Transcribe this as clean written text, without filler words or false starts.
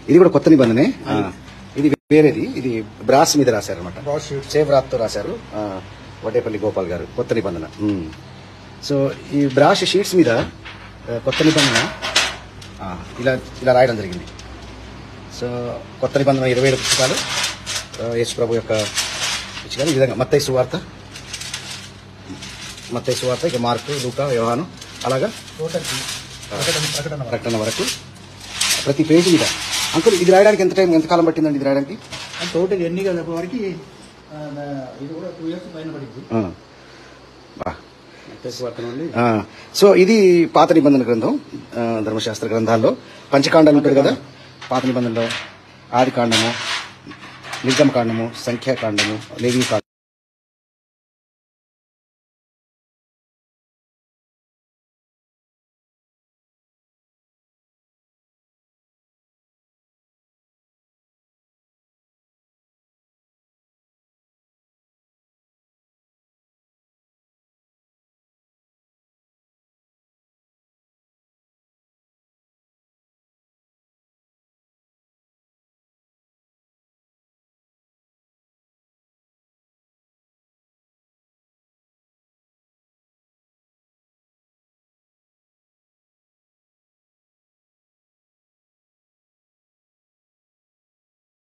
ఇది కూడా కొత్త నిబంధనే. ఇది వేరేది, ఇది బ్రాస్ మీద రాశారనమాట, సేవ్ రాత్తో రాశారు వడ్డేపల్లి గోపాల్ గారు. కొత్త నిబంధన. సో ఈ బ్రాష్ షీట్స్ మీద కొత్త నిబంధన ఇలా ఇలా రాయడం జరిగింది. సో కొత్త నిబంధన 27 పుస్తకాలు యేసు ప్రభు యొక్క పుస్తకాలు. ఈ విధంగా మత్తయి సువార్త, ఇక మార్కు, లూకా, యోహాను, అలాగా ప్రకటన వరకు ప్రతి పేజీ మీద. అంకుల్ ఇది రాయడానికి ఎంత కాలం పట్టిందండి? ఇది రాయడానికి టోటల్ ఎన్నికల వరకు ఇది కూడా 2 years పైన పడింది. సో ఇది పాత నిబంధన గ్రంథం. ధర్మశాస్త్ర గ్రంథాల్లో పంచకాండాలు ఉంటుంది కదా. పాత నిబంధనలో ఆది కాండము, నిర్గమ కాండము, సంఖ్యాకాండము, లేవి కాండము.